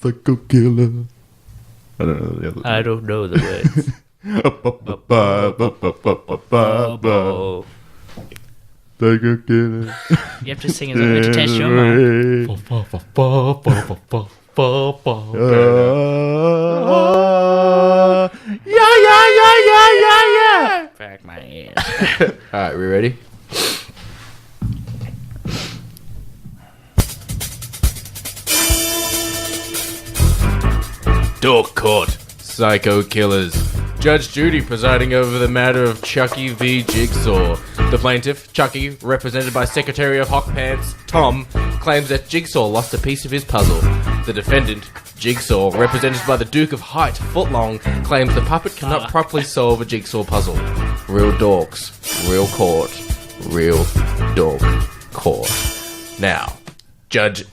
Psycho killer. I don't know the other. I don't know the words. Psycho killer. You have to sing as a to test your mind. Yeah. Back my ass. Alright, we ready? Dork Court. Psycho killers. Judge Dudi presiding over the matter of Chucky v. Jigsaw. The plaintiff, Chucky, represented by Secretary of Hot Pants, Tom, claims that Jigsaw lost a piece of his puzzle. The defendant, Jigsaw, represented by the Duke of Height, Footlong, claims the puppet cannot properly solve a jigsaw puzzle. Real dorks, real court, real dork court. Now, Judge...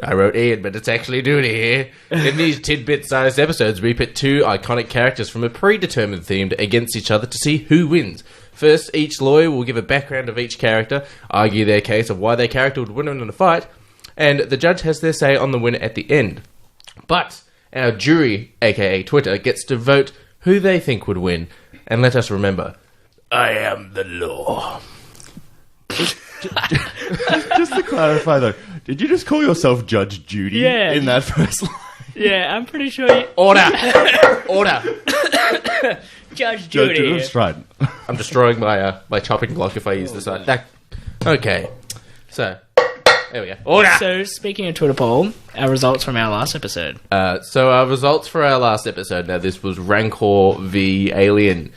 I wrote Ian, but it's actually Dudi here. In these tidbit-sized episodes, we pit two iconic characters from a predetermined theme against each other to see who wins. First, each lawyer will give a background of each character, argue their case of why their character would win in a fight, and the judge has their say on the winner at the end. But our jury, aka Twitter, gets to vote who they think would win. And let us remember, I am the law. Just to clarify, though, did you just call yourself Judge Judy in that first line? Yeah, I'm pretty sure you... Order! Order! Judge Judy. That's right. I'm destroying my my chopping block if I use this. Okay. So, there we go. Order! So, speaking of Twitter poll, our results from our last episode. So our results for our last episode, now this was Rancor v Alien.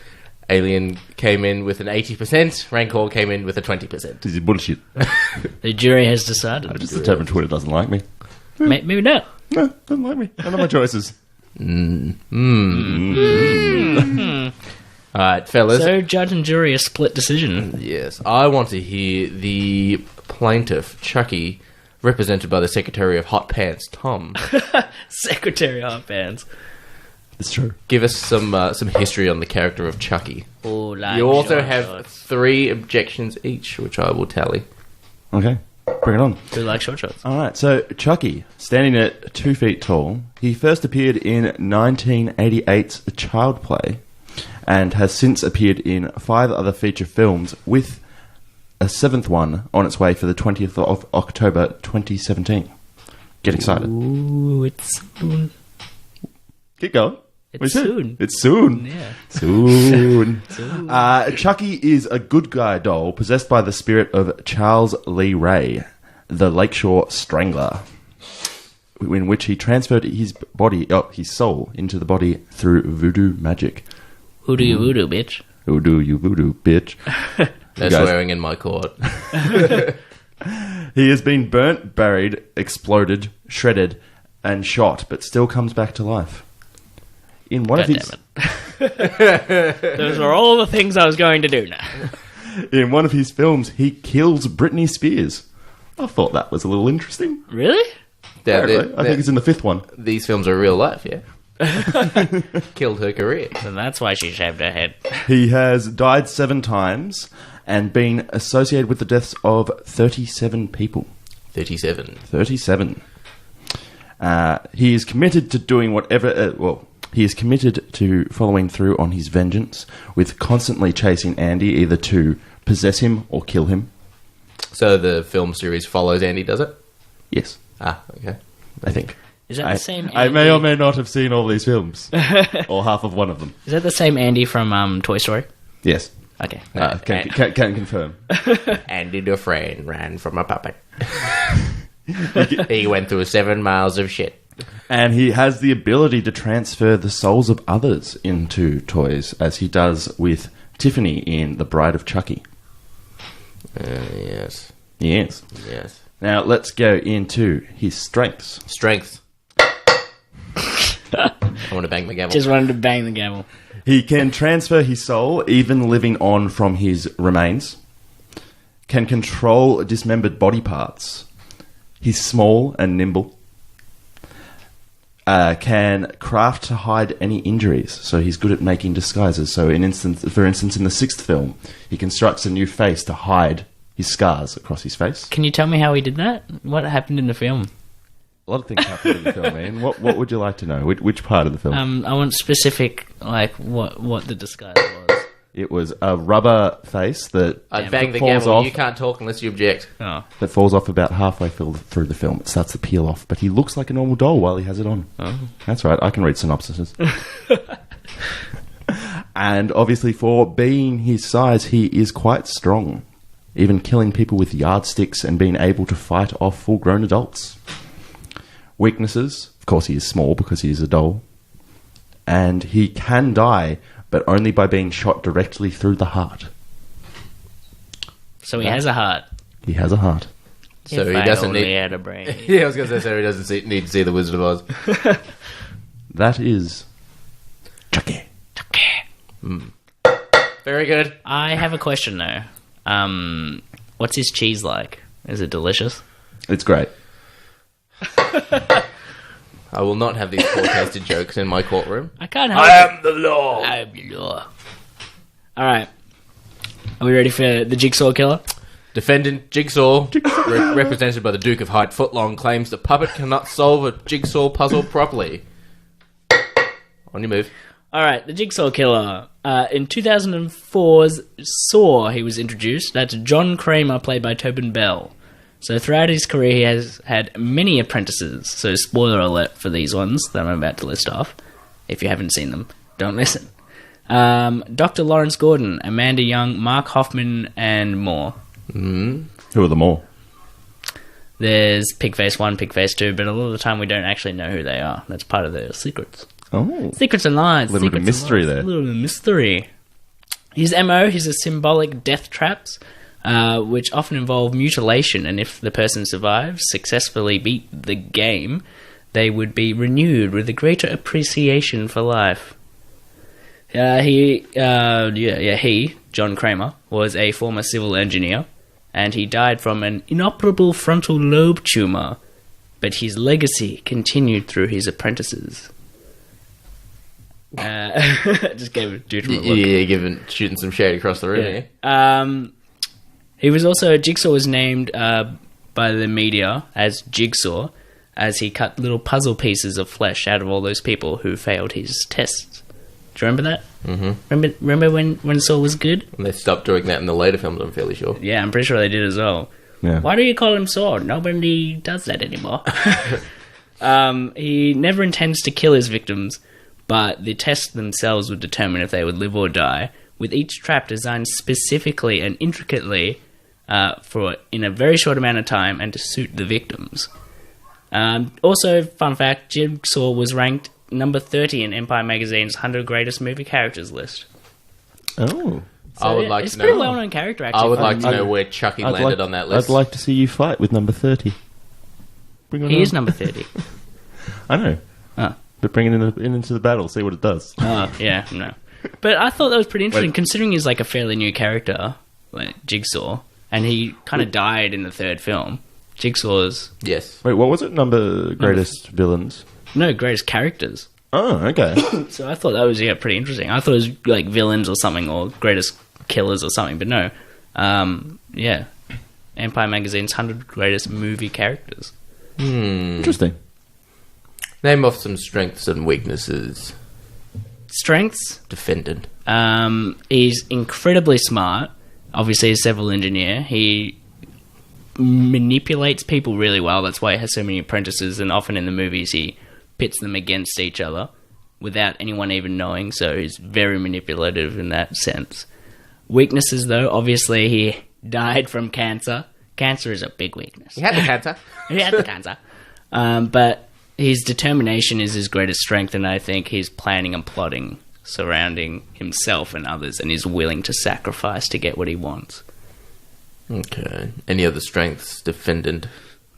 Alien came in with an 80%, Rancor came in with a 20%. This is bullshit. The jury has decided. I just determined Twitter doesn't like me. Maybe not. No, doesn't like me. None of my choices. Alright, fellas. So, judge and jury, a split decision. Yes, I want to hear the plaintiff, Chucky, represented by the Secretary of Hot Pants, Tom. Secretary of Bands. It's true. Give us some history on the character of Chucky. Oh, like You also short have shorts. 3 objections each, which I will tally. Okay, bring it on. Who like short shorts? All right, so Chucky, standing at 2 feet tall, he first appeared in 1988's Child Play and has since appeared in 5 other feature films with a 7th one on its way for the 20th of October 2017. Get excited. Ooh, it's soon. Keep going. It's soon. It's soon. Yeah. Soon. Chucky is a good guy doll possessed by the spirit of Charles Lee Ray, the Lakeshore Strangler, in which he transferred his soul into the body through voodoo magic. Who do you voodoo, bitch? Who do you voodoo, bitch? No swearing in my court. He has been burnt, buried, exploded, shredded, and shot, but still comes back to life. In one of his... Those are all the things I was going to do now. In one of his films, he kills Britney Spears. I thought that was a little interesting. Really? Yeah, I think it's in the 5th one. These films are real life, yeah. Killed her career. So that's why she shaved her head. He has died 7 times and been associated with the deaths of 37 people. 37. 37. He is committed to doing whatever... he is committed to following through on his vengeance, with constantly chasing Andy either to possess him or kill him. So the film series follows Andy, does it? Yes, Ah, okay. I think. Is that the same Andy? I may or may not have seen all these films, or half of one of them. Is that the same Andy from Toy Story? Yes. Okay. Can confirm. Andy Dufresne ran from a puppet. He went through 7 miles of shit. And he has the ability to transfer the souls of others into toys, as he does with Tiffany in The Bride of Chucky. Yes. Yes. Yes. Now, let's go into his strengths. Strength. I want to bang the gavel. Just wanted to bang the gavel. He can transfer his soul, even living on from his remains. Can control dismembered body parts. He's small and nimble. Can craft to hide any injuries, so he's good at making disguises. So, for instance, in the 6th film, he constructs a new face to hide his scars across his face. Can you tell me how he did that? What happened in the film? A lot of things happen in the film, Ian. What would you like to know? Which part of the film? I want specific, like, what the disguise was. It was a rubber face that I'd bang the falls gavel. off. You can't talk unless you object. Oh. That falls off about halfway through the film. It starts to peel off, but he looks like a normal doll while he has it on. Oh. That's right. I can read synopsises. And obviously, for being his size, he is quite strong, even killing people with yardsticks and being able to fight off full-grown adults. Weaknesses, of course, he is small because he is a doll, and he can die, but only by being shot directly through the heart. So he has a heart. He has a heart. So If he I doesn't only need. had a brain. Yeah, I was going to say, so he doesn't need to see the Wizard of Oz. That is Chucky. Very good. I have a question though. What's his cheese like? Is it delicious? It's great. I will not have these forecasted jokes in my courtroom. I can't help am the law. I am the law. All right. Are we ready for the Jigsaw Killer? Defendant Jigsaw, represented by the Duke of Hyde Footlong, claims the puppet cannot solve a jigsaw puzzle properly. On your move. All right, the Jigsaw Killer. In 2004's Saw, he was introduced. That's John Kramer, played by Tobin Bell. So throughout his career, he has had many apprentices. So spoiler alert for these ones that I'm about to list off. If you haven't seen them, don't listen. Dr. Lawrence Gordon, Amanda Young, Mark Hoffman, and more. Who are the more? There's Pigface 1, Pigface 2, but a lot of the time we don't actually know who they are. That's part of their secrets. Oh. Secrets and lies. A little bit of mystery there. A little bit of mystery. His MO, he's a symbolic death traps, which often involve mutilation, and if the person survives, successfully beat the game, they would be renewed with a greater appreciation for life. He, John Kramer, was a former civil engineer, and he died from an inoperable frontal lobe tumour, but his legacy continued through his apprentices. Just gave a dude look. Shooting some shade across the room here. He was also, Jigsaw was named by the media as Jigsaw, as he cut little puzzle pieces of flesh out of all those people who failed his tests. Do you remember that? Mm-hmm. Remember when Saw was good? And they stopped doing that in the later films, I'm fairly sure. Yeah, I'm pretty sure they did as well. Yeah. Why do you call him Saw? Nobody does that anymore. He never intends to kill his victims, but the tests themselves would determine if they would live or die, with each trap designed specifically and intricately for in a very short amount of time and to suit the victims. Also, fun fact, Jigsaw was ranked number 30 in Empire Magazine's 100 Greatest Movie Characters list. Oh. I would like it's to a pretty know. well-known character, actually. I would like to know where Chucky landed on that list. I'd like to see you fight with number 30. Bring it He on. is number 30. I know. Oh. But bring it into the battle, see what it does. Yeah, no. But I thought that was pretty interesting, considering he's like a fairly new character, like Jigsaw, and he kind of died in the third film. Jigsaw's... Yes. Wait, what was it? Greatest villains? No, greatest characters. Oh, okay. So I thought that was, pretty interesting. I thought it was like villains or something, or greatest killers or something, but no. Empire Magazine's 100 Greatest Movie Characters. Interesting. Name off some strengths and weaknesses. Strengths? Defendant. He's incredibly smart. Obviously, he's a civil engineer. He manipulates people really well. That's why he has so many apprentices, and often in the movies he pits them against each other without anyone even knowing, so he's very manipulative in that sense. Weaknesses, though, obviously he died from cancer. Cancer is a big weakness. He had the cancer. He had the cancer. But his determination is his greatest strength, and I think he's planning and plotting surrounding himself and others, and he's willing to sacrifice to get what he wants. Okay. Any other strengths? Defendant.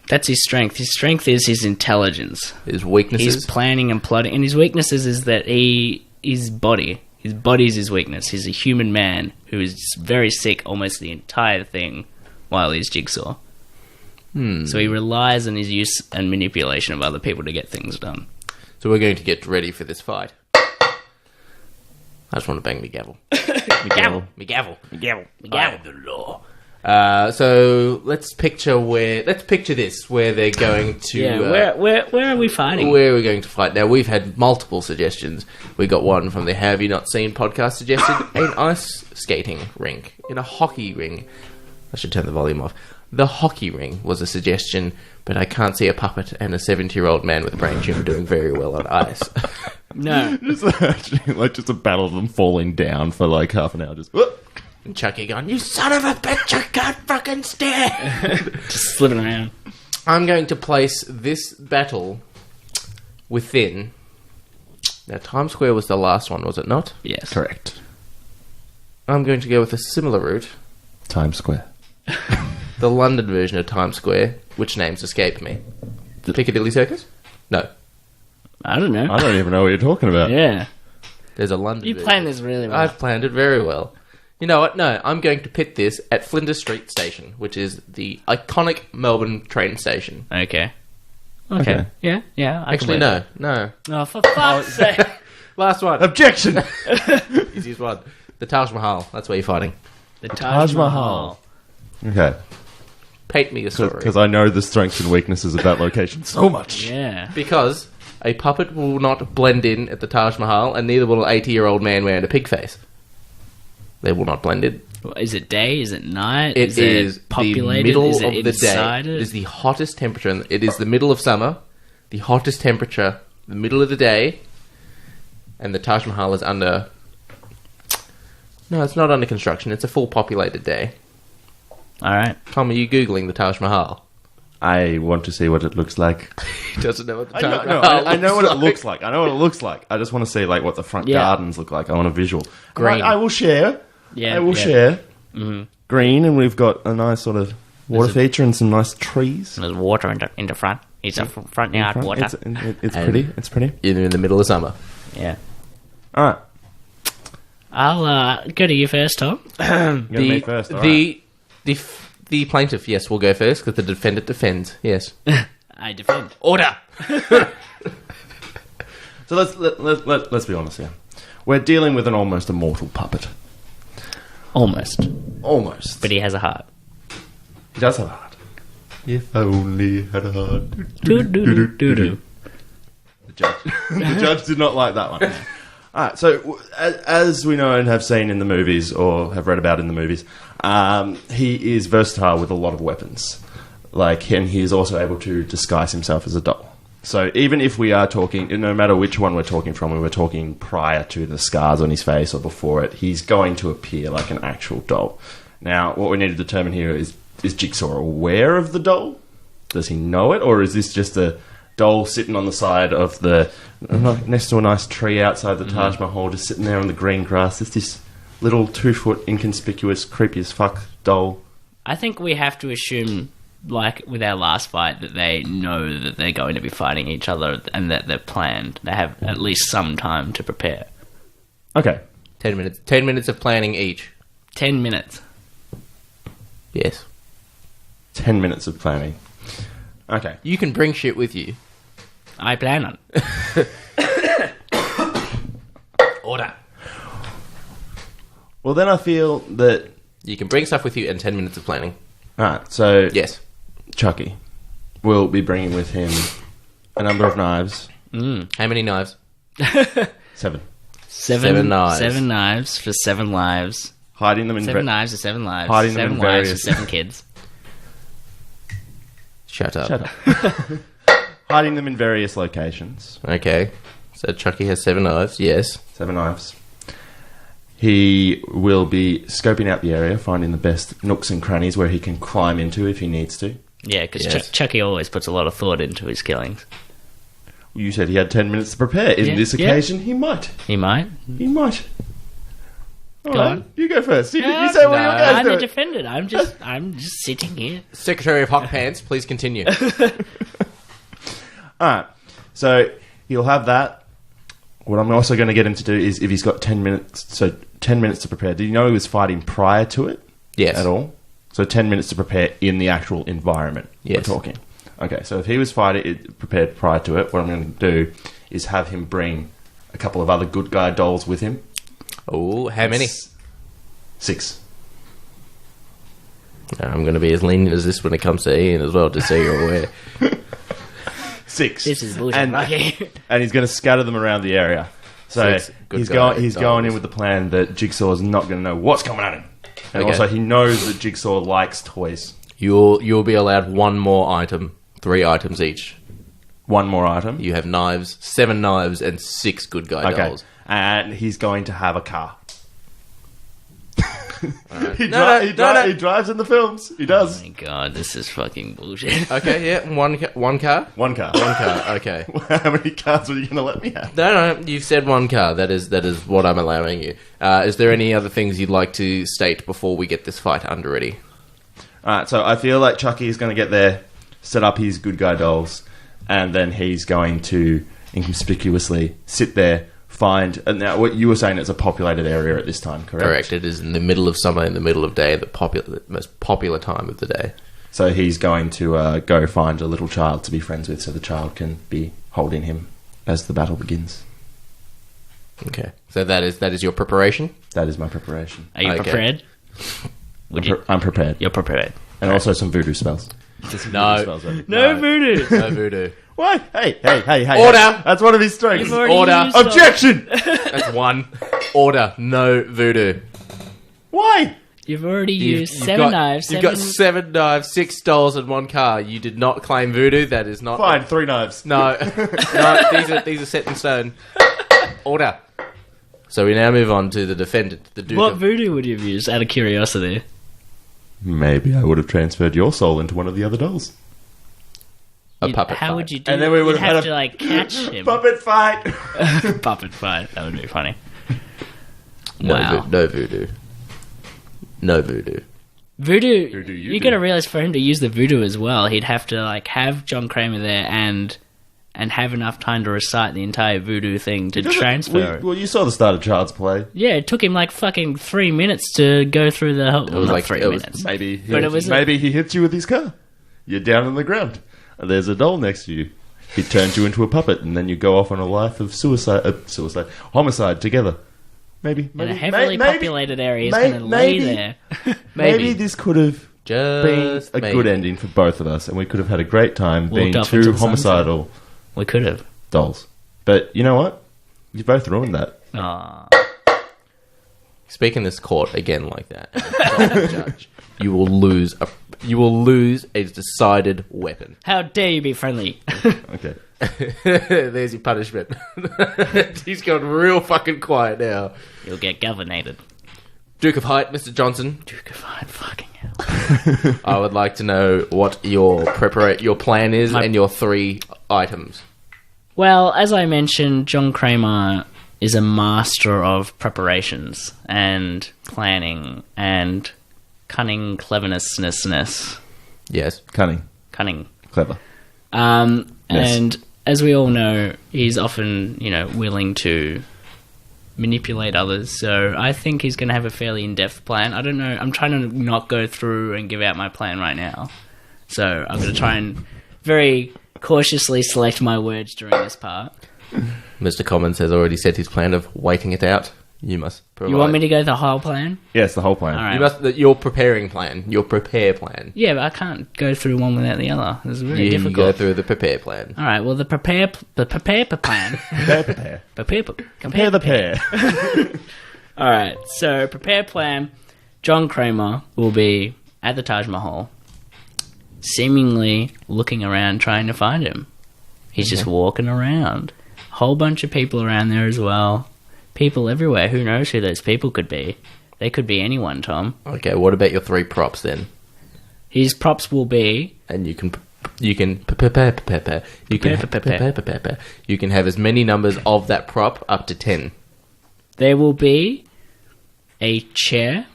That's his strength. His strength is his intelligence. His weaknesses? He's planning and plotting, and his weaknesses is that his body is his weakness. He's a human man who is very sick almost the entire thing while he's Jigsaw. So he relies on his use and manipulation of other people to get things done. So we're going to get ready for this fight. I just want to bang me gavel. Me gavel. Me gavel. Me gavel. Me I gavel. am the law. So let's picture this, where they're going to... Yeah, where are we fighting? Where are we going to fight? Now, we've had multiple suggestions. We got one from the Have You Not Seen podcast suggested an ice skating rink in a hockey ring. I should turn the volume off. The hockey ring was a suggestion, but I can't see a puppet and a 70-year-old man with a brain tumour doing very well on ice. No. just a battle of them falling down for like half an hour. Just whoop. And Chucky going, "You son of a bitch, I can't fucking stand!" Just slipping around. I'm going to place this battle within... Now, Times Square was the last one, was it not? Yes. Correct. I'm going to go with a similar route. Times Square. The London version of Times Square, which names escape me. The Piccadilly Circus? No. I don't know. I don't even know what you're talking about. Yeah. There's a London You version. planned this really well. I've planned it very well. You know what? No, I'm going to pit this at Flinders Street Station, which is the iconic Melbourne train station. Okay. Okay. Yeah. I Actually, can no. Oh, for fuck's sake. Last one. Objection! Easiest one. The Taj Mahal. That's where you're fighting. The Taj Mahal. Okay. Paint me a story. Because I know the strengths and weaknesses of that location so much. Yeah. Because a puppet will not blend in at the Taj Mahal, and neither will an 80-year-old man wearing a pig face. They will not blend in. Is it day? Is it night? It is populated? the middle is it of the day. inside It is the hottest temperature. It is the middle of summer, the hottest temperature, the middle of the day, and the Taj Mahal is under... No, it's not under construction. It's a full populated day. All right. Tom, are you Googling the Taj Mahal? I want to see what it looks like. He doesn't know what the I Taj know, Mahal I know what looks it looks like. I know what it looks like. I just want to see like what the front Yeah. gardens look like. I want a visual. Green. I will share. Yeah. I will share. Mm-hmm. Green, and we've got a nice sort of water feature and some nice trees. There's water in the front. It's a front yard water. It's pretty. It's pretty. You're in the middle of summer. Yeah. All right. I'll go to you first, Tom. Me first. All right. The plaintiff, yes, will go first because the defendant defends. Yes. I defend. Order. So let's be honest here. We're dealing with an almost immortal puppet. Almost. Almost. But he has a heart. He does have a heart. If I only had a heart. Do-do-do-do-do. The judge did not like that one. Alright, so as we know and have seen in the movies, or have read about in the movies, he is versatile with a lot of weapons. And he is also able to disguise himself as a doll. So even if we are talking, no matter which one we're talking from, we were talking prior to the scars on his face or before it, he's going to appear like an actual doll. Now, what we need to determine here is Jigsaw aware of the doll? Does he know it? Or is this just a doll sitting on the side of next to a nice tree outside the Taj Mahal, just sitting there on the green grass? It's this little 2-foot, inconspicuous, creepy as fuck doll. I think we have to assume, like with our last fight, that they know that they're going to be fighting each other and that they're planned. They have at least some time to prepare. Okay. 10 minutes. 10 minutes of planning each. 10 minutes. Yes. 10 minutes of planning. Okay. You can bring shit with you. I plan on it. Order. Well, then I feel that... You can bring stuff with you and 10 minutes of planning. Alright, so... Yes. Chucky will be bringing with him a number of knives. How many knives? 7. Seven knives. 7 knives for 7 lives. Hiding them in... 7 knives for 7 lives. Hiding them 7 in wives various- for 7 kids. Shut up. Shut up. Hiding them in various locations. Okay. So Chucky has 7 knives. Yes. 7 knives. He will be scoping out the area, finding the best nooks and crannies where he can climb into if he needs to. Yeah, because Yes. Chucky always puts a lot of thought into his killings. You said he had 10 minutes to prepare. In Yeah, this yeah. occasion, he might. He might. He might. All Go right, on. you go first. You Yeah, say what no, you guys I'm do. a defendant. I'm just sitting here. Secretary of Hot Pants, please continue. Alright, so he'll have that. What I'm also going to get him to do is if he's got 10 minutes, so 10 minutes to prepare. Did you know he was fighting prior to it? Yes. At all? So 10 minutes to prepare in the actual environment Yes. we're talking. Okay, so if he was prepared prior to it, what I'm going to do is have him bring a couple of other good guy dolls with him. Oh, how many? 6. I'm going to be as lenient as this when it comes to Ian as well, just so you're aware. 6. This is bullshit. Rocky. And he's going to scatter them around the area. So 6. Good he's guy, going in dolls. with the plan that Jigsaw is not going to know what's coming at him. And Okay. also he knows that Jigsaw likes toys. You'll be allowed one more item, 3 items each. One more item. You have knives, 7 knives, and 6 good guy Okay. dolls. And he's going to have a car. He No. drives in the films. He does. Oh my god, this is fucking bullshit. Okay, yeah, one car. One car. One car. Okay. How many cars were you going to let me have? No, you've said one car. That is what I'm allowing you. Is there any other things you'd like to state before we get this fight under ready? Alright, so I feel like Chucky is going to get there, set up his good guy dolls, and then he's going to inconspicuously sit there, find... And now, what you were saying, it's a populated area at this time, correct? Correct. It is in the middle of summer, in the middle of day, the most popular time of the day. So he's going to go find a little child to be friends with, so the child can be holding him as the battle begins. Okay. So that is your preparation? That is my preparation. Are you Okay. prepared? I'm prepared. You're prepared. And also some voodoo spells. No. No voodoo. No voodoo. Why? Hey. Order! That's one of his strengths. You've already Order. used all- Objection! That's 1. Order. No voodoo. Why? You've already used You've 7 got- knives. You've got 7 knives, 6 dolls, and 1 car. You did not claim voodoo. That is not... Fine, 3 knives. No. No, these are set in stone. Order. So we now move on to the defendant, the Duke What of... voodoo would you have used, out of curiosity? Maybe I would have transferred your soul into one of the other dolls. A puppet How fight. would you do And then we would You'd have had to, like, catch him. Puppet fight! Puppet fight. That would be funny. No, Wow. no voodoo. No voodoo. Voodoo, Voodoo, you do. gotta realize for him to use the voodoo as well, he'd have to, like, have John Kramer there and have enough time to recite the entire voodoo thing to transfer it. Well, you saw the start of Child's Play. Yeah, it took him like fucking 3 minutes to go through the whole. Well, was not like- 3 it was minutes. Maybe But he hits you with his car. You're down on the ground. And there's a doll next to you. He turns you into a puppet, and then you go off on a life of homicide together. Maybe. In a heavily populated area, he's may- gonna lay maybe- there. Maybe this could have been Just a maybe. good ending for both of us, and we could have had a great time being off into two the sunset. homicidal We could have. dolls. But you know what? You both ruined that. Aw. Speak in this court again like that, judge, you will lose a decided weapon. How dare you be friendly? Okay. There's your punishment. He's gone real fucking quiet now. You'll get governated. Duke of Height, Mr. Johnson. Duke of Hyde, fucking hell. I would like to know what your plan is and your 3 items. Well, as I mentioned, John Kramer is a master of preparations and planning and cunning cleverness. Yes. Cunning. Cunning. Clever. Yes. Yes. And as we all know, he's often, willing to manipulate others. So I think he's going to have a fairly in-depth plan. I don't know. I'm trying to not go through and give out my plan right now. So I'm going to try and very cautiously select my words during this part. Mr. Commons has already said his plan of waiting it out. You must provide. You want me to go the whole plan? Yes, the whole plan. All right. You must. Your preparing plan. Your prepare plan. Yeah, but I can't go through one without the other. It's very You difficult. go through the prepare plan. All right. Well, the prepare plan. Prepare. Compare the pair. All right. So prepare plan. John Kramer will be at the Taj Mahal, seemingly looking around, trying to find him. He's just walking around. Whole bunch of people around there as well. People everywhere. Who knows who those people could be? They could be anyone, Tom. Okay. What about your 3 props then? His props will be And you can prepare. You can have as many numbers of that prop up to 10. there will be a chair,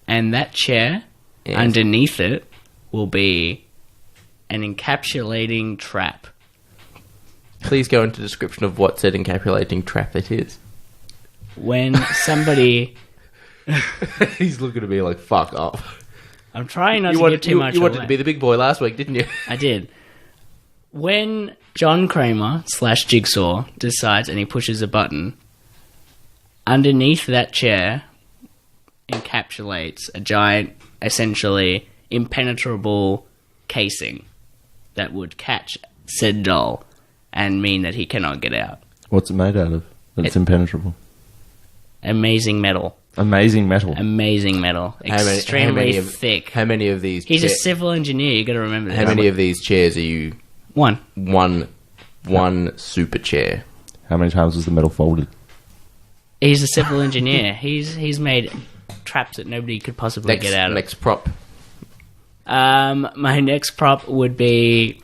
and that chair, Yes. underneath it, will be an encapsulating trap. Please go into description of what said encapsulating trap it is. When somebody... He's looking at me like, fuck off. I'm trying not You to wanted, give too much you wanted away. to be the big boy last week, didn't you? I did. When John Kramer / Jigsaw decides and he pushes a button, underneath that chair encapsulates a giant essentially impenetrable casing that would catch said doll and mean that he cannot get out. What's it made out of? That's impenetrable. Amazing metal. Amazing metal. Amazing metal. Extremely thick. How many of these? He's a civil engineer. You got to remember that. How many of these chairs are you? One. One super chair. How many times was the metal folded? He's a civil engineer. He's made traps that nobody could possibly get out of. Next prop. My next prop would be.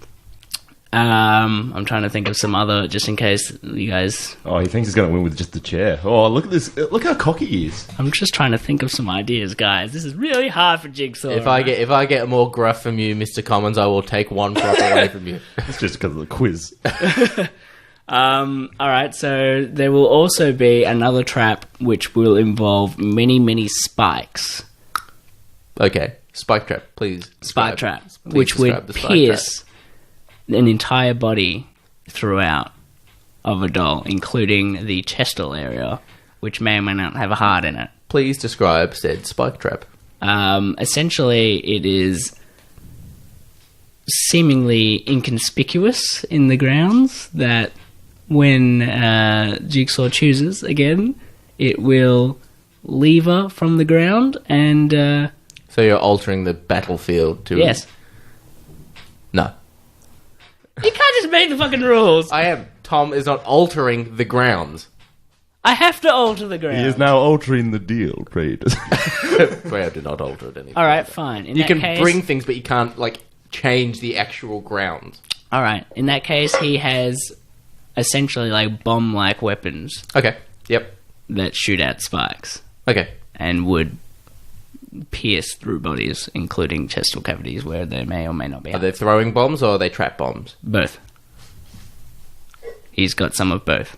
I'm trying to think of some other, just in case you guys. Oh, he thinks he's going to win with just the chair. Oh, look at this! Look how cocky he is. I'm just trying to think of some ideas, guys. This is really hard for Jigsaw. If I get more gruff from you, Mr. Commons, I will take one prop away from you. It's just because of the quiz. All right, so there will also be another trap which will involve many spikes. Okay, spike trap, please. Spike trap, which would pierce an entire body throughout of a doll, including the chestal area, which may or may not have a heart in it. Please describe said spike trap. Essentially, it is seemingly inconspicuous in the grounds that when Jigsaw chooses again, it will lever from the ground and... So you're altering the battlefield to... Yes. No. You can't just make the fucking rules. I am. Tom is not altering the grounds. I have to alter the ground. He is now altering the deal, Praetor. Freya did not alter it anything. Alright, fine. You can bring things, but you can't, change the actual ground. Alright, in that case, he has essentially, bomb-like weapons. Okay, yep. That shoot out spikes. Okay. And would pierce through bodies, including chestal cavities, where they may or may not be. Are they throwing bombs or are they trap bombs? Both. He's got some of both.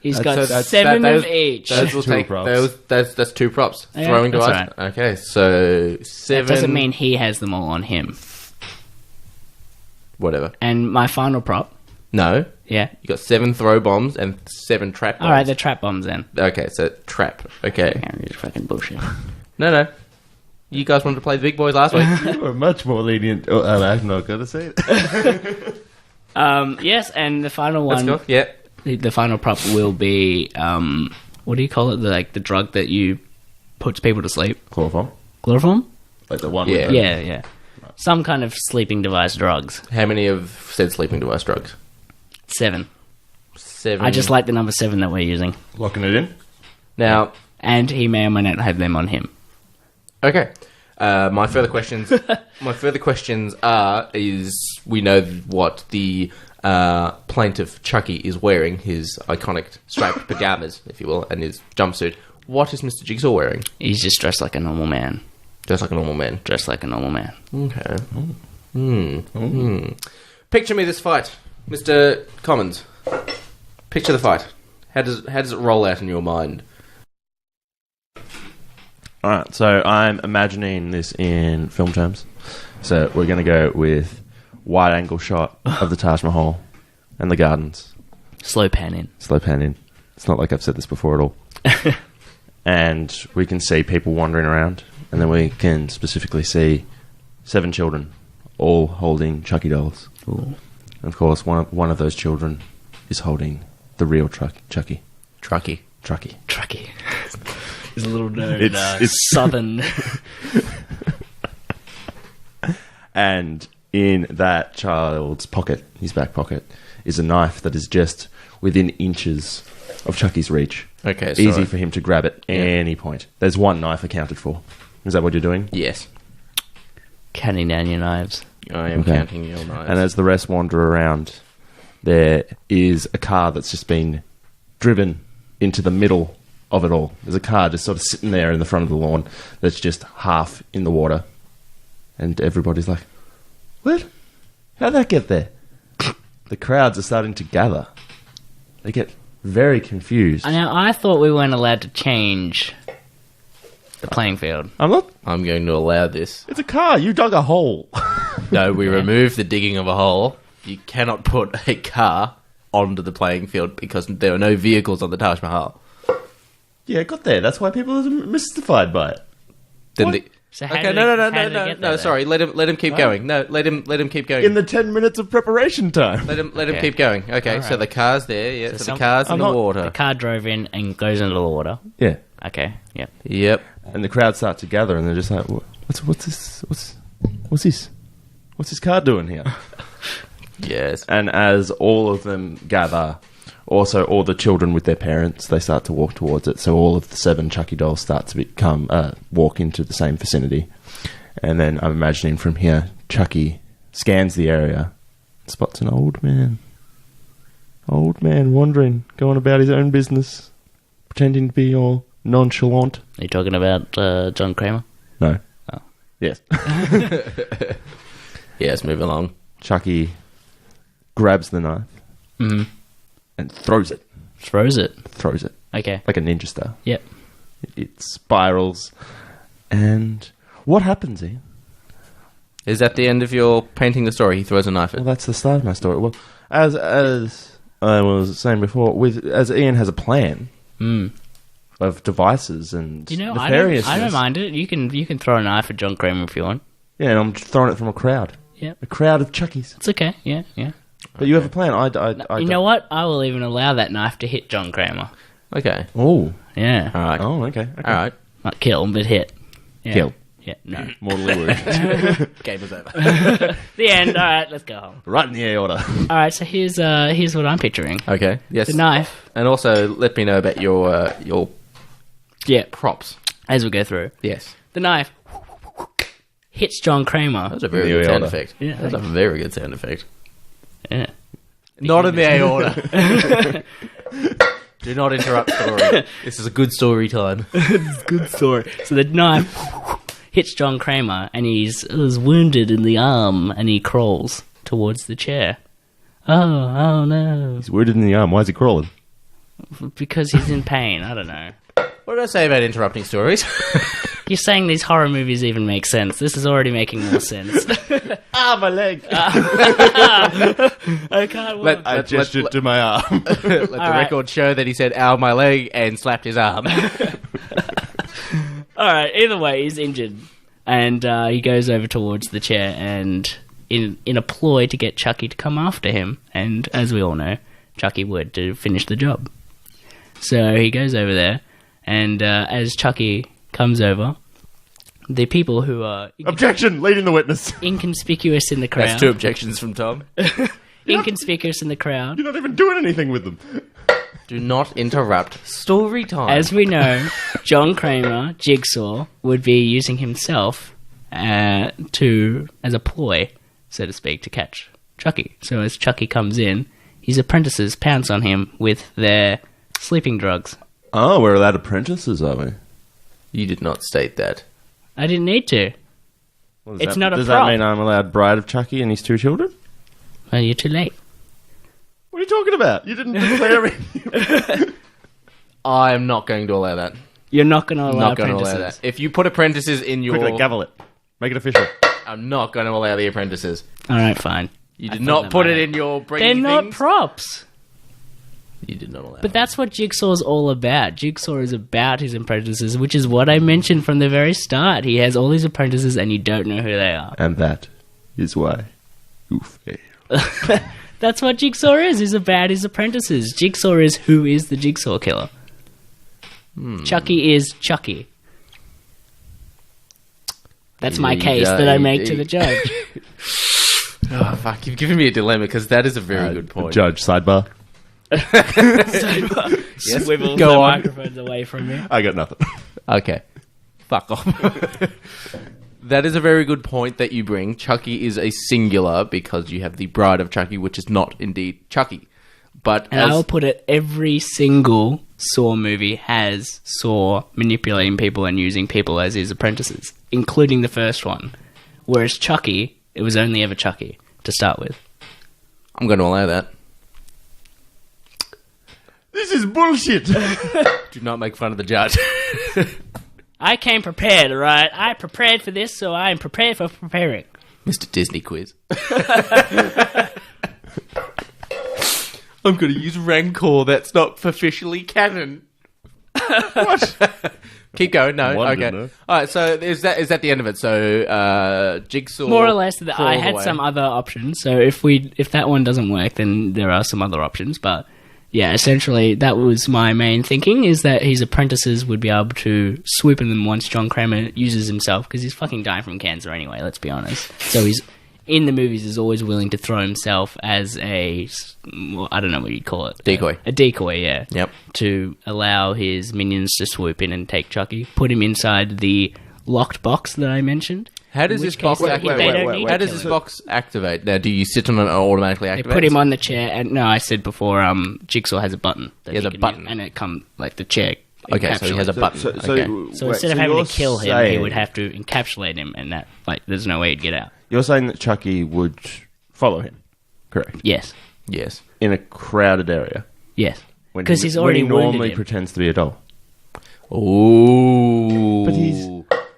He's got that's each. That's two props. Yeah, throwing that's device. right. Okay, so 7. That doesn't mean he has them all on him. Whatever. And my final prop. No. Yeah. You got 7 throw bombs and 7 trap bombs. Alright, they're trap bombs then. Okay, so trap. Okay. You're fucking bullshit. No. You guys wanted to play the big boys last week. You were much more lenient. Oh, I'm not going to say it. Yes, and the final one... Let's go. Yeah. The final prop will be... what do you call it? The drug that you puts people to sleep? Chloroform? Chloroform? Like the one Yeah. with Yeah. Some kind of sleeping device drugs. How many of said sleeping device drugs? 7. 7. I just like the number 7 that we're using. locking it in. Now... And he may or may not have them on him. Okay. My further questions is we know what the plaintiff Chucky is wearing, his iconic striped pajamas, if you will, and his jumpsuit. What is Mr. Jigsaw wearing? He's just dressed like a normal man. Dressed like a normal man. Dressed like a normal man. Okay. Picture me this fight, Mr. Commons. Picture the fight. How does it roll out in your mind? Alright, so I'm imagining this in film terms. So we're going to go with wide angle shot of the Taj Mahal and the gardens. Slow pan in. Slow pan in. It's not like I've said this before at all. And we can see people wandering around, and then we can specifically see 7 children all holding Chucky dolls. Ooh. And of course, one of those children is holding the real Chucky. Trucky. Trucky. His little nose. It's southern. And in that child's pocket, his back pocket, is a knife that is just within inches of Chucky's reach. Okay, so Easy for him to grab at any point. There's one knife accounted for. Is that what you're doing? Yes. Counting down your knives. I am counting your knives. And as the rest wander around, there is a car that's just been driven into the middle of it all. There's a car just sort of sitting there in the front of the lawn that's just half in the water. And everybody's like, what? How'd that get there? The crowds are starting to gather. They get very confused. Now, I thought we weren't allowed to change the playing field. I'm not. I'm going to allow this. It's a car. You dug a hole. No, we removed the digging of a hole. You cannot put a car onto the playing field because there are no vehicles on the Taj Mahal. Yeah, it got there. That's why people are mystified by it. Then What? So how Okay, did no, how did it get there, sorry. Let him keep going. No, let him keep going. In the 10 minutes of preparation time. Let him Okay. keep going. Okay, so Alright. the car's there. Yeah, so the some- car's in I'm the not- water. The car drove in and goes into the water. Yeah. Okay, yep. Yep. And the crowd start to gather, and they're just like, what's this? What's this? What's this car doing here? Yes. And as all of them gather, also all the children with their parents, they start to walk towards it. So all of the 7 Chucky dolls start to walk into the same vicinity. And then I'm imagining from here, Chucky scans the area, spots an old man. Old man wandering, going about his own business, pretending to be all nonchalant. Are you talking about John Kramer? No. Oh. Yes. Yes, move along. Chucky grabs the knife Mm-hmm. and throws it. Throws it. Throws it. Okay. Like a ninja star. Yep. It spirals. And what happens, Ian? Is that the end of your painting the story? He throws a knife at. Well, that's the start of my story. Well, as I was saying before, as Ian has a plan Mm. of devices and You know, nefariousness. I don't mind it. You can throw a knife at John Kramer if you want. Yeah, and I'm throwing it from a crowd. Yep. A crowd of Chuckies. It's okay. Yeah, yeah. But you have a plan. I You know what? I will even allow that knife to hit John Kramer. Okay. Oh. Yeah. All right. Oh, okay. All right. Not kill, but hit. Yeah. Kill. Yeah, no. Mortally wounded. Game is over. The end. All right, let's go home. Right in the aorta. All right, so here's what I'm picturing. Okay. Yes. The knife. And also, let me know about your Yeah, props. as we go through. Yes. The knife hits John Kramer. That was a very The good sound aorta. effect. Yeah. That's a very good sound effect. Yeah. Not in the aorta. Do not interrupt story. This is a good story time. Good story. So the knife hits John Kramer, and he's wounded in the arm, and he crawls towards the chair. Oh no! He's wounded in the arm. Why is he crawling? Because he's in pain. I don't know. What did I say about interrupting stories? You're saying these horror movies even make sense. This is already making more sense. My leg. I can't walk. I gestured to my arm. Let the right. record show that he said, ow, my leg, and slapped his arm. Alright, either way, he's injured. And he goes over towards the chair and in a ploy to get Chucky to come after him. And as we all know, Chucky would to finish the job. So he goes over there, and as Chucky comes over, the people who are Objection! Leading the witness. inconspicuous in the crowd... That's 2 objections from Tom. inconspicuous in the crowd... You're not even doing anything with them. Do not interrupt story time. As we know, John Kramer, Jigsaw, would be using himself as a ploy, so to speak, to catch Chucky. So as Chucky comes in, his apprentices pounce on him with their sleeping drugs. Oh, we're allowed apprentices, are we? You did not state that. I didn't need to. Well, It's not a Does prop. that mean I'm allowed bride of Chucky and his 2 children? Well, you're too late. What are you talking about? You didn't declare it. I am not going to allow that. You're not going to allow Not going to allow apprentices. that. If you put apprentices in your... Quickly, gavel it. Make it official. I'm not going to allow the apprentices. All right, fine. You I did thought not that put might it have- in your They're bringing not things. props. You did not allow But that's what Jigsaw's all about. Jigsaw is about his apprentices, which is what I mentioned from the very start. He has all his apprentices and you don't know who they are. And that is why you fail. That's what Jigsaw is. He's about his apprentices. Jigsaw is who is the Jigsaw killer. Chucky is Chucky. That's my case that I make to the judge. Oh, fuck. You've given me a dilemma because that is a very good point. Judge, sidebar. Swivels Go the on. microphones away from me. I got nothing. Okay. Fuck off. That is a very good point that you bring. Chucky is a singular because you have the bride of Chucky, which is not indeed Chucky. But And I'll put it, every single Saw movie has Saw manipulating people and using people as his apprentices, including the first one. Whereas Chucky, it was only ever Chucky to start with. I'm going to allow that. This is bullshit. Do not make fun of the judge. I came prepared, alright? I prepared for this, so I am prepared for preparing. Mr. Disney quiz. I'm going to use Rancor. That's not officially canon. What? Keep going. No, Wondered, okay. no. All right. So is that the end of it? So Jigsaw, More or less, I crawls had away. some other options. So if that one doesn't work, then there are some other options. But yeah, essentially, that was my main thinking: is that his apprentices would be able to swoop in them once John Kramer uses himself, because he's fucking dying from cancer anyway. Let's be honest. So he's in the movies is always willing to throw himself as well, I don't know what you'd call it. Decoy. A decoy, yeah. Yep. To allow his minions to swoop in and take Chucky, put him inside the locked box that I mentioned. How does In this which box case, activate? they don't need How to does kill this him. box activate? Now, do you sit on it and automatically They activate? put him on the chair, and no, I said before, Jigsaw has a button. That He has he a can button. use, and it comes like the chair. Okay, so he has a button. So Okay. So wait, instead of having you're to kill him, he saying- would have to encapsulate him, and that there's no way he'd get out. You're saying that Chucky would follow him, correct? Yes, Yes. In a crowded area. yes, When because he- he's already when he wounded normally him. pretends to be a doll. Ooh. But he's-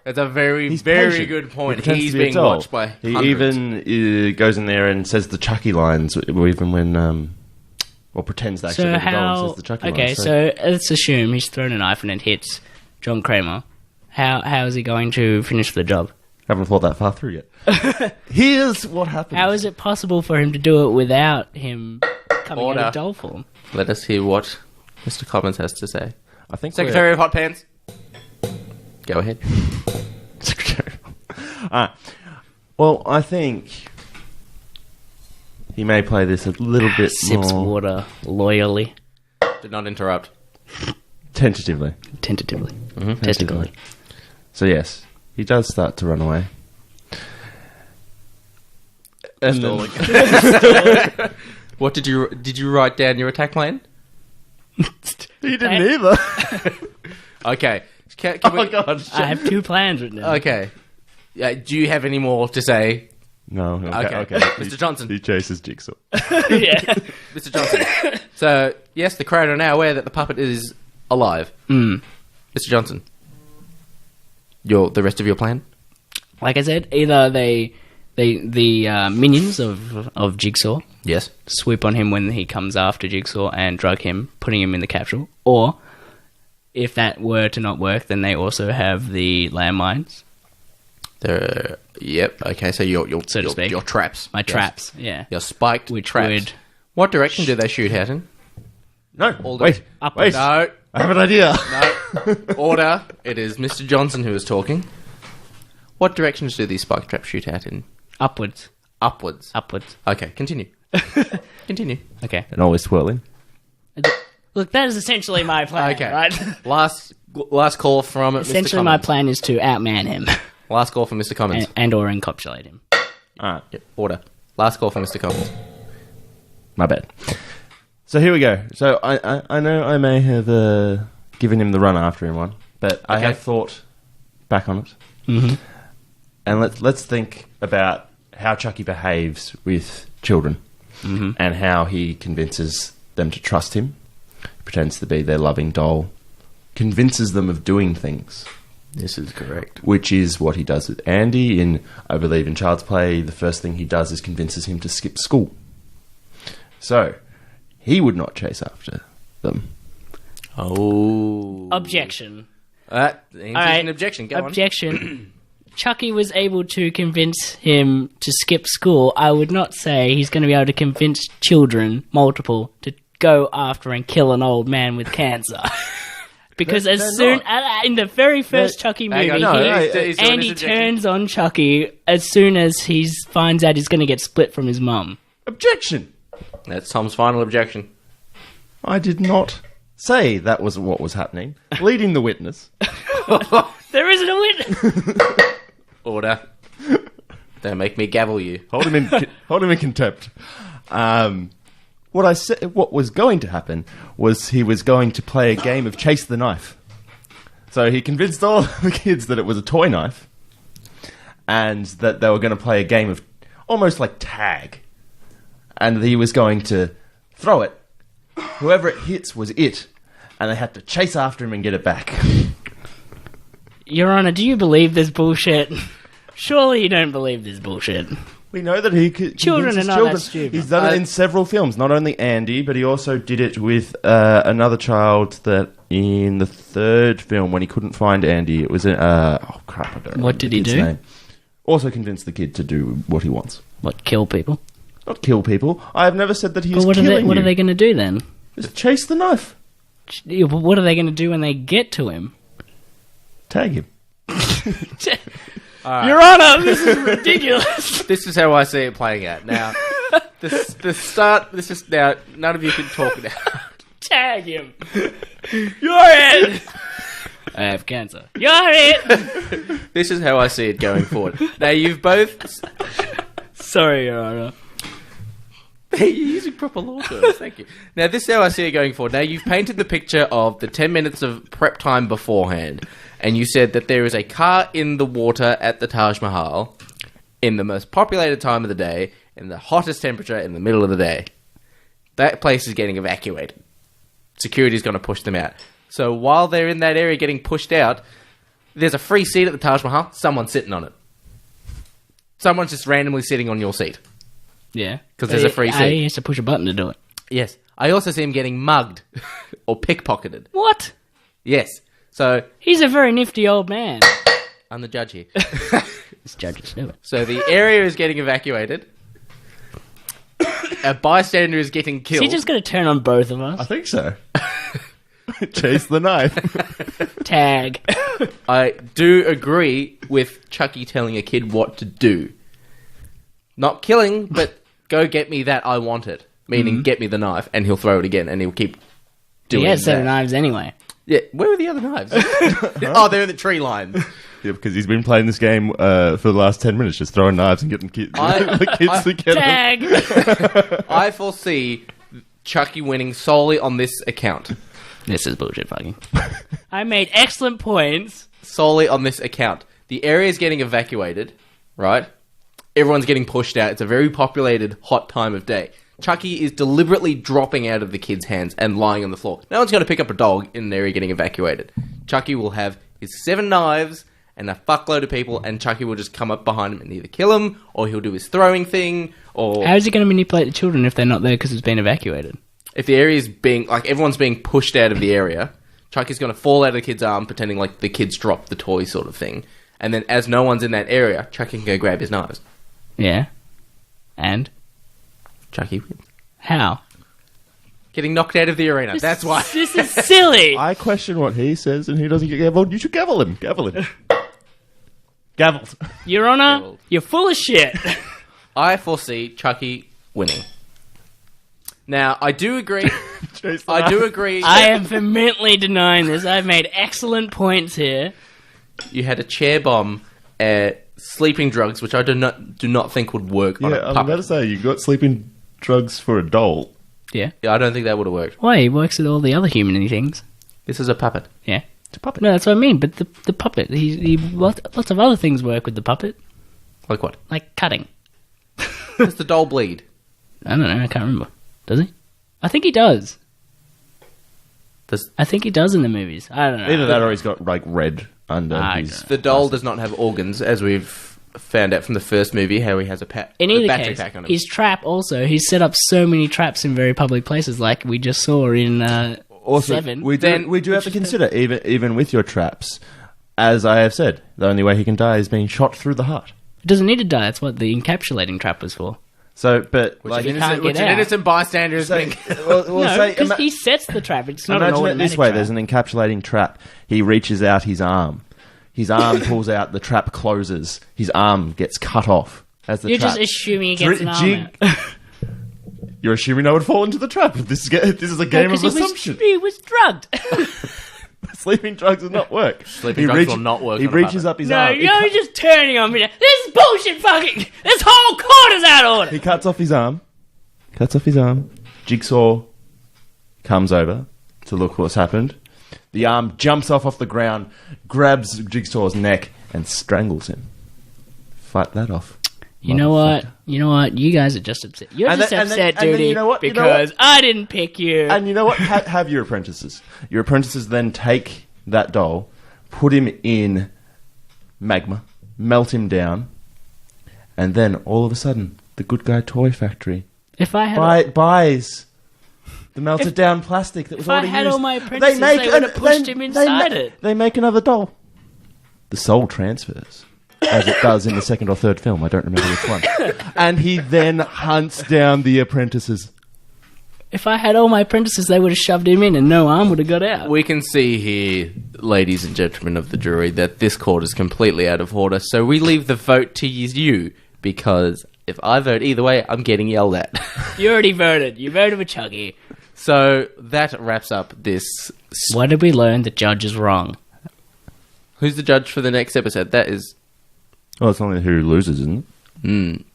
That's a very, He's very patient. good He point. pretends He's to be a being doll. watched by He hundreds. even goes in there and says the Chucky lines, even when, well, pretends to actually So be a doll and how? says the Chucky Okay, lines. so let's assume he's thrown a knife and it hits John Kramer. How is he going to finish the job? Haven't thought that far through yet. Here's what happens. How is it possible for him to do it without him coming Order. out of doll form? Let us hear what Mr. Commons has to say. I think Secretary of Hot Pants. Go ahead. Secretary. Well, I think he may play this a little bit Sips more water loyally, Did not interrupt. tentatively. tentatively, Mm-hmm. testically. So yes, he does start to run away. And then, What did you write down your attack plan? he didn't either. Okay. Can Oh we, god. I have two plans written down. Okay. Do you have any more to say? No. Okay. Okay. Mr. Johnson. He chases Jigsaw. Yeah. Mr. Johnson. So, yes, the crowd are now aware that the puppet is alive. Mm. Mr. Johnson. The rest of your plan? Like I said, either the minions of Jigsaw Yes. swoop on him when he comes after Jigsaw and drug him, putting him in the capsule, or if that were to not work, then they also have the landmines. Yep. Okay. So your So to speak. your traps. My Yes. traps, yeah. Your spiked Which traps. would- What direction do they shoot out in? No. the- Wait. Upwards. No. I have an idea. No. Order. It is Mr. Johnson who is talking. What directions do these spike traps shoot out in? Upwards. Upwards. Upwards. Okay. Continue. Continue. Okay. And always swirling. Look, that is essentially my plan, Okay. right? Last call from Mr. Essentially, my Commons. plan is to outman him Last call from Mr. Commons. and or encapsulate him. Alright. Yep. Order. Last call from Mr. Commons. My bad. So here we go. So I know I may have given him the run after him one, but I Okay. have thought back on it. Mm-hmm. And let's think about how Chucky behaves with children and how he convinces them to trust him, pretends to be their loving doll, convinces them of doing things, This is correct. which is what he does with Andy in, I believe, in Child's Play. The first thing he does is convinces him to skip school. So he would not chase after them. Oh. Objection. That All answers right. an objection. Go on. Objection. Chucky was able to convince him to skip school. I would not say he's going to be able to convince children, multiple, to go after and kill an old man with cancer. Because They're as soon in the very first They're- Chucky Hang movie, on, no, he- he's doing his Andy objection. turns on Chucky as soon as he finds out he's going to get split from his mum. Objection! That's Tom's final objection. I did not say that was what was happening. Leading the witness. There isn't a witness. Order. Don't make me gavel you. Hold him in contempt. What I said, what was going to happen was he was going to play a game of chase the knife. So he convinced all the kids that it was a toy knife, and that they were going to play a game of almost like tag, and he was going to throw it. Whoever it hits was it, and they had to chase after him and get it back. Your Honor, do you believe this bullshit? Surely you don't believe this bullshit. We know that he could. Children are not that stupid. He's done it in several films. Not only Andy, but he also did it with another child that in the third film when he couldn't find Andy. It was oh crap! I don't know What did he do? Name. Also convinced the kid to do what he wants. What, kill people? Not kill people. I have never said that he is But killing what you. are they going to do then? Just chase the knife. Yeah, but what are they going to do when they get to him? Tag him. Your Honor, this is ridiculous. This is how I see it playing out. Now, the start. This is now. None of you can talk now. Tag him. You're it. I have cancer. You're it. This is how I see it going forward. Now, you've both. Sorry, Your Honor. You're using proper law terms. Thank you. Now, this is how I see it going forward. Now, you've painted the picture of the 10 minutes of prep time beforehand, and you said that there is a car in the water at the Taj Mahal in the most populated time of the day, in the hottest temperature in the middle of the day. That place is getting evacuated. Security's going to push them out. So while they're in that area getting pushed out, there's a free seat at the Taj Mahal. Someone's sitting on it. Someone's just randomly sitting on your seat. Yeah. Because there's a free seat. He has to push a button to do it. Yes. I also see him getting mugged or pickpocketed. What? Yes. So He's a very nifty old man. I'm the judge here. This judge is stupid. So the area is getting evacuated. A bystander is getting Is killed. he just going to turn on both of I us? think so. Chase the knife. Tag. I do agree with Chucky telling a kid what to do. Not killing, but go get me that, I want it. Meaning, get me the knife, and he'll throw it again, and he'll keep doing He has that. 7 knives anyway. Yeah, where are the other knives? Oh, they're in the tree line. Yeah, because he's been playing this game for the last 10 minutes, just throwing knives and getting the kids together. Tag. I foresee Chucky winning solely on this account. This is bullshit fucking. I made excellent points. Solely on this account. The area is getting evacuated, right? Everyone's getting pushed out. It's a very populated, hot time of day. Chucky is deliberately dropping out of the kid's hands and lying on the floor. No one's going to pick up a dog in an area getting evacuated. Chucky will have his 7 knives and a fuckload of people, and Chucky will just come up behind him and either kill him, or he'll do his throwing thing, or... How is he going to manipulate the children if they're not there because it's been evacuated? If the area is being... Like, everyone's being pushed out of the area, Chucky's going to fall out of the kid's arm, pretending like the kid's dropped the toy sort of thing. And then, as no one's in that area, Chucky can go grab his knives. Yeah. And? Chucky wins. How? Getting knocked out of the arena. That's why. This is silly. I question what he says, and he doesn't get gaveled. You should gavel him. Gavel him. Gavelled. Your Honor, Gavelled. you're full of shit. I foresee Chucky winning. Now, I do agree. Chase the I knife. do agree. I am vehemently denying this. I've made excellent points here. You had a chair bomb, sleeping drugs, which I do not think would work on Yeah, a I was puppet. about to say, you got sleeping drugs for a doll. Yeah. Yeah, I don't think that would have worked. Why? He works with all the other human things. This is a puppet. Yeah. It's a puppet. No, that's what I mean. But the puppet, lots of other things work with the puppet, Like what? like cutting. Does the doll bleed? I don't know. I can't remember. Does he? I think he does. I think he does in the movies. I don't know. Either that or he's got, like, red under I his... The doll does not have organs, as we've found out from the first movie, how he has a In a either battery case, pack on him. his trap also, he's set up so many traps in very public places, like we just saw in Also, 7. we do have to consider, even with your traps, as I have said, the only way he can die is being shot through the heart. It doesn't need to die. That's what the encapsulating trap was for. So, but... Which like, an can't innocent, get out. innocent bystander is being... well, No, say, because he sets the trap. It's not an imagine it automatic this way, trap. there's an encapsulating trap. He reaches out his arm. His arm pulls out, the trap closes. His arm gets cut off. As the You're trap. just assuming he gets an arm Jig- out. You're assuming I would fall into the trap. This is a game of assumption. He was drugged. Sleeping drugs does not work. Sleeping drugs will not work He on a reaches puppet. up his No, arm. you're just turning on me. This is bullshit fucking... This whole court is out of order. He cuts off his arm. Jigsaw comes over to look what's happened. The arm jumps off the ground, grabs Jigsaw's neck, and strangles him. Fight that off. You know what? You guys are just upset. You're And just then- and then- upset, and then Dudi, you know what? You know because what? I didn't pick you. And you know what? Have your apprentices. Your apprentices then take that doll, put him in magma, melt him down, And then, all of a sudden, the good guy toy factory If I had buys the melted down plastic that was if I already had used. all my apprentices, they would have pushed him inside it. They make another doll. The soul transfers, as it does in the second or third film. I don't remember which one. And he then hunts down the apprentices. If I had all my apprentices, they would have shoved him in and no arm would have got out. We can see here, ladies and gentlemen of the jury, that this court is completely out of order. So we leave the vote to you, because if I vote either way, I'm getting yelled at. You already voted. You voted for Chucky. So that wraps up this. What did we learn? The judge is wrong. Who's the judge for the next episode? That is... Well, it's only who loses, isn't it?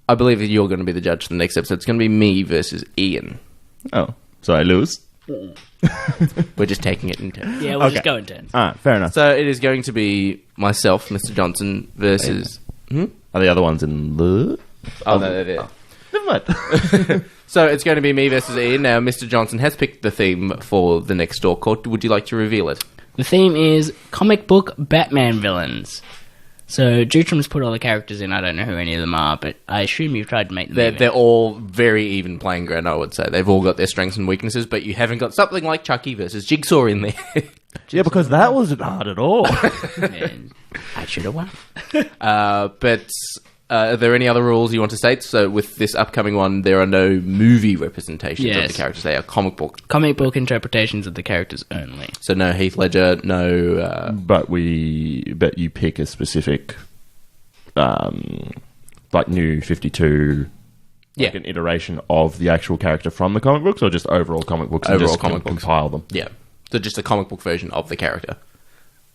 I believe that you're going to be the judge for the next episode. It's going to be me versus Ian. Oh, so I lose? We're just taking it in turns. Yeah, we'll just go in turns. Alright, fair enough. So it is going to be myself, Mr. Johnson, versus... Are the other ones in the... Oh, no, they're there. Never mind. So it's going to be me versus Ian. Now, Mr. Johnson has picked the theme for the next Dork Court. Would you like to reveal it? The theme is comic book Batman villains. So Jutram's put all the characters in. I don't know who any of them are, but I assume you've tried to make them even. They're all very even playing ground, I would say. They've all got their strengths and weaknesses, but you haven't got something like Chucky versus Jigsaw in there. Yeah, because that wasn't hard at all. And I should have won. But are there any other rules you want to state? So with this upcoming one, there are no movie representations of Yes. the characters. They are comic book. Comic book interpretations of the characters only. So no Heath Ledger, no... But you pick a specific, like New 52, Yeah. like an iteration of the actual character from the comic books, or just overall comic books and Overall just comic books. compile them? Yeah. So just a comic book version of the character.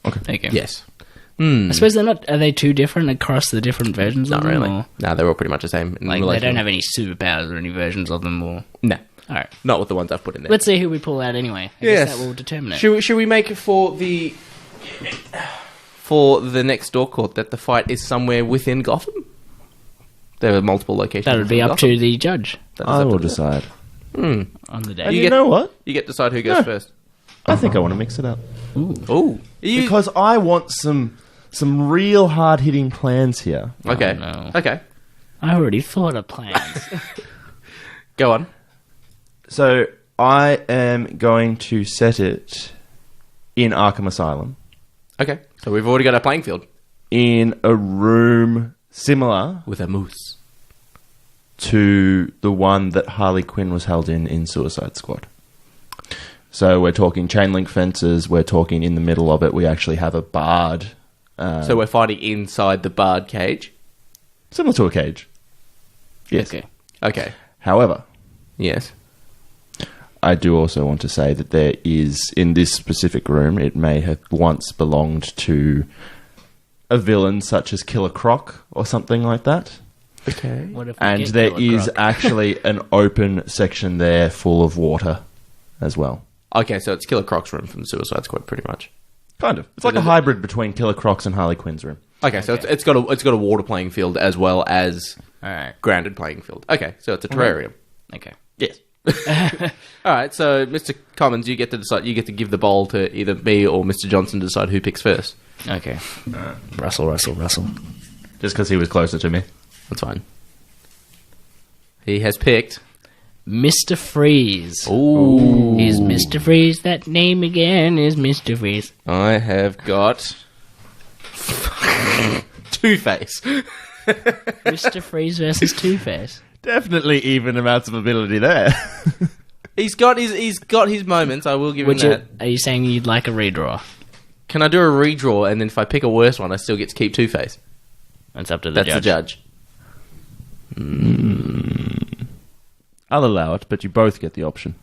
Okay. Yes. I suppose they're not... Are they too different across the different versions Not of them? really. Or, No, they're all pretty much the same. In like, they relation. don't have any superpowers or any versions of them? Or... No. Alright. Not with the ones I've put in there. Let's see who we pull out anyway. I guess that will determine it. Should we make it for the next Dork Court that the fight is somewhere within Gotham? There are multiple locations. That would be within up Gotham. to the judge That is I up will to the- decide. on the day. And You you get- know what? You get to decide who goes No. first. I think I want to mix it up. Ooh. Because I want some real hard-hitting plans here. Okay. Oh, no. Okay. I already thought of plans. Go on. So I am going to set it in Arkham Asylum, Okay. So we've already got our playing field. in a room similar With a moose. to the one that Harley Quinn was held in Suicide Squad. So we're talking chain link fences, we're talking in the middle of it, we actually have a barred, So we're fighting inside the barred cage. similar to a cage. Yes. Okay. Okay. However, Yes. I do also want to say that there is, in this specific room, it may have once belonged to a villain such as Killer Croc or something like that. Okay. What if we And get there Killer is Croc? actually an open section there full of water as well. Okay, so it's Killer Croc's room from the Suicide Squad, pretty much. Kind of. It's like a hybrid between Killer Croc's and Harley Quinn's room. Okay, so it's got a water playing field as well as Alright. grounded playing field. Okay, so it's a terrarium. Okay. Yes. All right, so Mr. Commons, you get to decide. You get to give the bowl to either me or Mr. Johnson to decide who picks first. Okay. Russell. Just because he was closer to me. That's fine. He has picked. Mr. Freeze. Ooh. Is Mr. Freeze that name again? Is Mr. Freeze? I have got Two-Face. Mr. Freeze versus Two-Face. Definitely even amounts of ability there. He's got his moments. I will give him that. Are you saying you'd like a redraw? Can I do a redraw and then if I pick a worse one, I still get to keep Two-Face? That's up to the That's judge. the judge. I'll allow it, but you both get the option.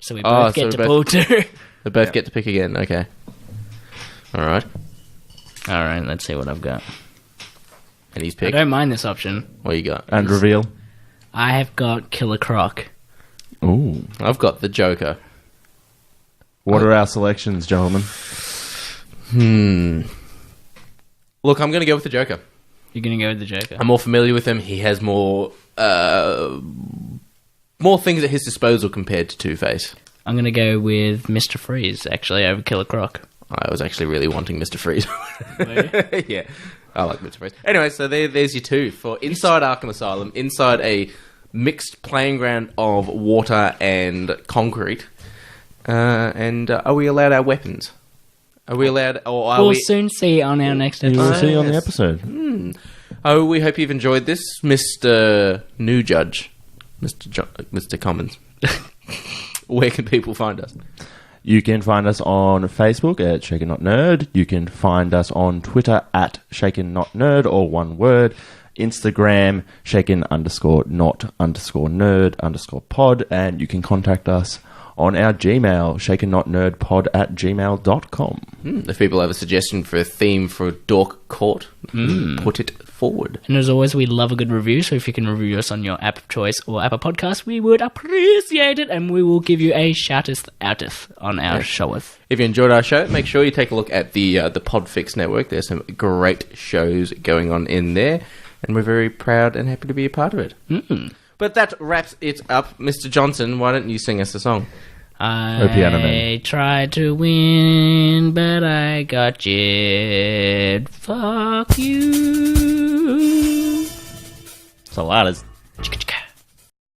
So we both get to pull two. They both get to pick again. Okay. All right. Alright, let's see what I've got. And he's I picked. don't mind this option. What you got? And reveal. I have got Killer Croc. Ooh. I've got the Joker. What are our selections, gentlemen? Look, I'm going to go with the Joker. You're going to go with the Joker? I'm more familiar with him. He has more things at his disposal compared to Two-Face. I'm going to go with Mr. Freeze, actually, over Killer Croc. I was actually really wanting Mr. Freeze. Yeah, I like Mr. Freeze. Anyway, so there's your two for inside Arkham Asylum, inside a mixed playing ground of water and concrete. And are we allowed our weapons? Are we allowed, or are We'll we... soon see on our next We'll episode. see you on the episode. Oh, we hope you've enjoyed this, Mr. New Judge, Mr. Commons. Where can people find us? You can find us on Facebook at Shaken Not Nerd. You can find us on Twitter at Shaken Not Nerd, or one word. Instagram, shaken_not_nerd_pod. And you can contact us on our Gmail, shakennotnerdpod@gmail.com. If people have a suggestion for a theme for Dork Court, put it forward. And as always, we love a good review, so if you can review us on your app of choice or Apple Podcast, we would appreciate it, and we will give you a shouteth outeth on our showeth. If you enjoyed our show, make sure you take a look at the Podfix Network. There's some great shows going on in there, and we're very proud and happy to be a part of it. But that wraps it up. Mr. Johnson, why don't you sing us a song? Piano I Man. tried to win, but I got jit. Fuck you. Saladas.